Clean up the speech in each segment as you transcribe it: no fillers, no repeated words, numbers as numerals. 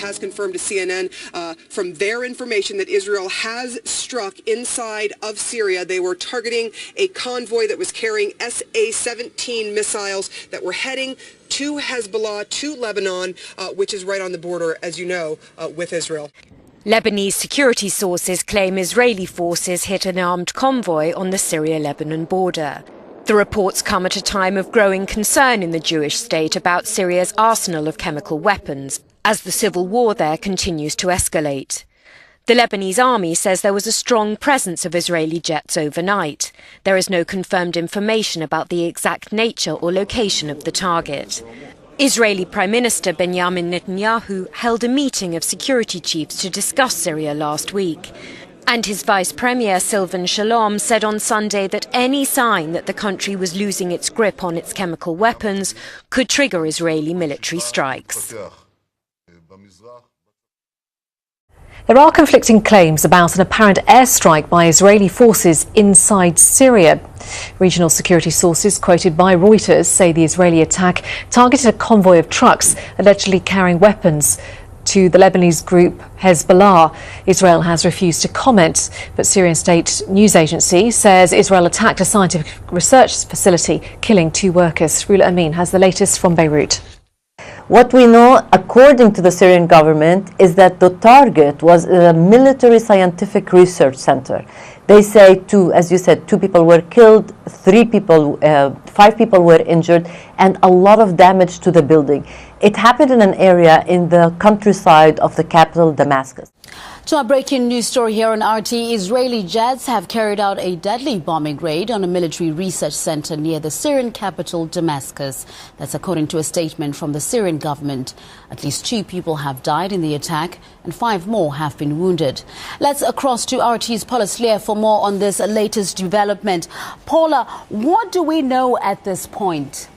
has confirmed to CNN from their information that Israel has struck inside of Syria. They were targeting a convoy that was carrying SA-17 missiles that were heading to Hezbollah, to Lebanon, which is right on the border, as you know, with Israel. Lebanese security sources claim Israeli forces hit an armed convoy on the Syria-Lebanon border. The reports come at a time of growing concern in the Jewish state about Syria's arsenal of chemical weapons, as the civil war there continues to escalate. The Lebanese army says there was a strong presence of Israeli jets overnight. There is no confirmed information about the exact nature or location of the target. Israeli Prime Minister Benjamin Netanyahu held a meeting of security chiefs to discuss Syria last week. And his Vice Premier Silvan Shalom said on Sunday that any sign that the country was losing its grip on its chemical weapons could trigger Israeli military strikes. There are conflicting claims about an apparent airstrike by Israeli forces inside Syria. Regional security sources quoted by Reuters say the Israeli attack targeted a convoy of trucks allegedly carrying weapons to the Lebanese group Hezbollah. Israel has refused to comment, but Syrian state news agency says Israel attacked a scientific research facility, killing 2 workers. Rula Amin has the latest from Beirut. What we know, according to the Syrian government, is that the target was a military scientific research center. They say as you said, 2 people were killed, 5 people were injured, and a lot of damage to the building. It happened in an area in the countryside of the capital, Damascus. To our breaking news story here on RT, Israeli jets have carried out a deadly bombing raid on a military research center near the Syrian capital, Damascus. That's according to a statement from the Syrian government. At least 2 people have died in the attack and 5 more have been wounded. Let's cross to RT's Paula Slier for more on this latest development. Paula, what do we know at this point?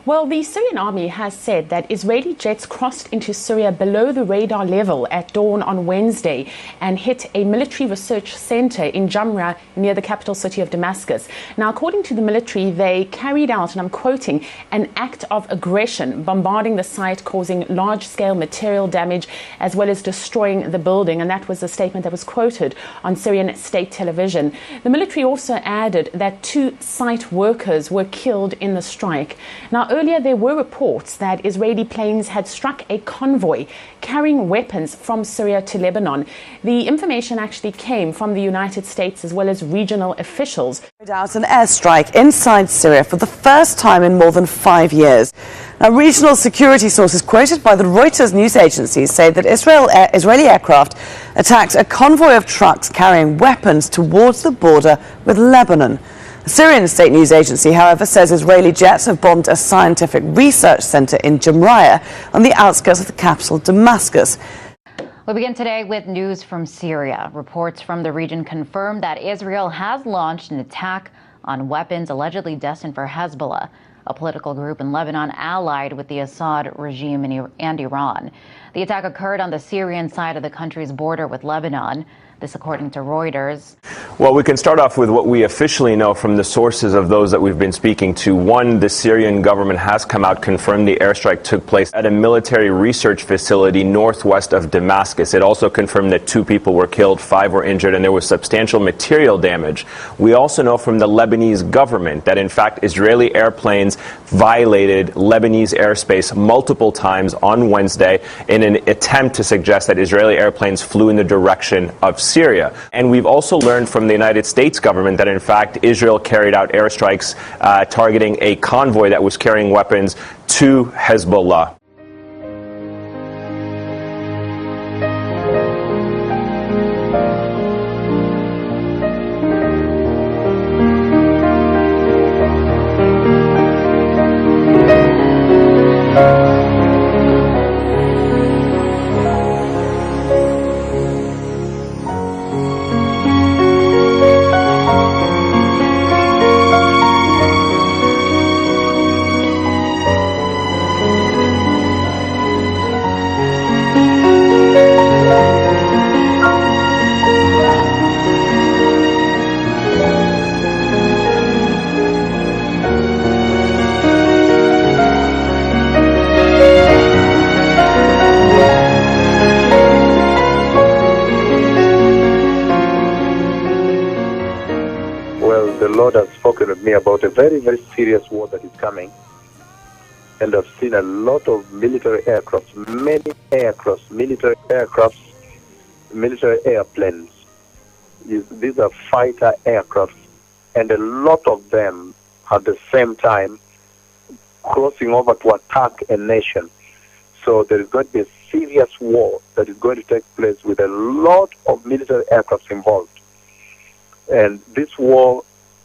Well, the Syrian army has said that Israeli jets crossed into Syria below the radar level at dawn on Wednesday and hit a military research center in Jamra near the capital city of Damascus. Now, according to the military, they carried out, and I'm quoting, an act of aggression, bombarding the site, causing large-scale material damage, as well as destroying the building. And that was a statement that was quoted on Syrian state television. The military also added that 2 site workers were killed in the strike. Now, earlier there were reports that Israeli planes had struck a convoy carrying weapons from Syria to Lebanon. The information actually came from the United States as well as regional officials. Out an airstrike inside Syria for the first time in more than 5 years. Now, regional security sources quoted by the Reuters news agency say that Israeli aircraft attacked a convoy of trucks carrying weapons towards the border with Lebanon. The Syrian state news agency, however, says Israeli jets have bombed a scientific research center in Jamra on the outskirts of the capital, Damascus. We begin today with news from Syria. Reports from the region confirm that Israel has launched an attack on weapons allegedly destined for Hezbollah, a political group in Lebanon allied with the Assad regime and Iran. The attack occurred on the Syrian side of the country's border with Lebanon. This according to Reuters. Well, we can start off with what we officially know from the sources of those that we've been speaking to. One, the Syrian government has come out, confirmed the airstrike took place at a military research facility northwest of Damascus. It also confirmed that 2 people were killed, 5 were injured, and there was substantial material damage. We also know from the Lebanese government that, in fact, Israeli airplanes violated Lebanese airspace multiple times on Wednesday in an attempt to suggest that Israeli airplanes flew in the direction of Syria. And we've also learned from the United States government that, in fact, Israel carried out airstrikes targeting a convoy that was carrying weapons to Hezbollah. me about a very, very serious war that is coming. And I've seen a lot of military aircrafts, many aircrafts, military aircrafts, military airplanes. These are fighter aircrafts, and a lot of them at the same time crossing over to attack a nation. So there is going to be a serious war that is going to take place with a lot of military aircrafts involved. And this war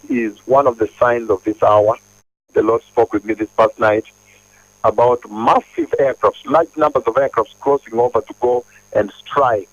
is one of the signs of this hour. The Lord spoke with me this past night about massive aircrafts, large numbers of aircrafts crossing over to go and strike.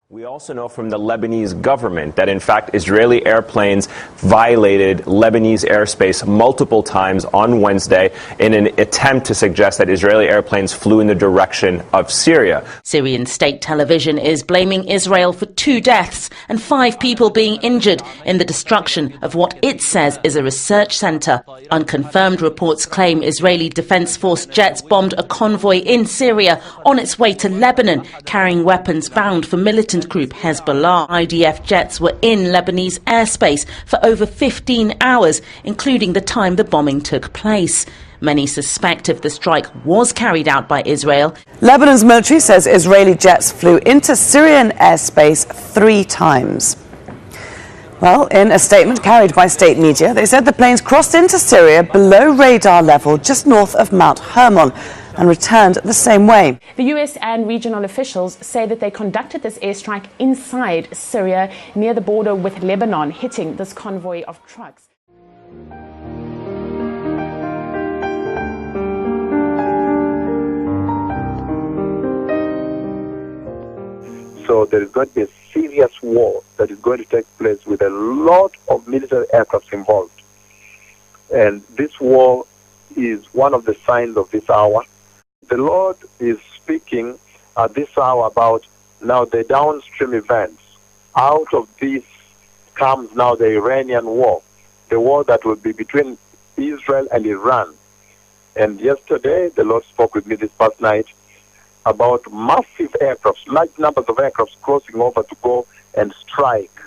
We also know from the Lebanese government that, in fact, Israeli airplanes violated Lebanese airspace multiple times on Wednesday in an attempt to suggest that Israeli airplanes flew in the direction of Syria. Syrian state television is blaming Israel for 2 deaths and 5 people being injured in the destruction of what it says is a research center. Unconfirmed reports claim Israeli Defense Force jets bombed a convoy in Syria on its way to Lebanon, carrying weapons bound for militant group Hezbollah. IDF jets were in Lebanese airspace for over 15 hours, including the time the bombing took place. Many suspect if the strike was carried out by Israel. Lebanon's military says Israeli jets flew into Syrian airspace 3 times. Well, in a statement carried by state media, they said the planes crossed into Syria below radar level just north of Mount Hermon and returned the same way. The US and regional officials say that they conducted this airstrike inside Syria near the border with Lebanon, hitting this convoy of trucks. So there is going to be a serious war that is going to take place with a lot of military aircrafts involved. And this war is one of the signs of this hour. The Lord is speaking at this hour about now the downstream events. Out of this comes now the Iranian war, the war that will be between Israel and Iran. And yesterday, the Lord spoke with me this past night about massive aircrafts, large numbers of aircrafts crossing over to go and strike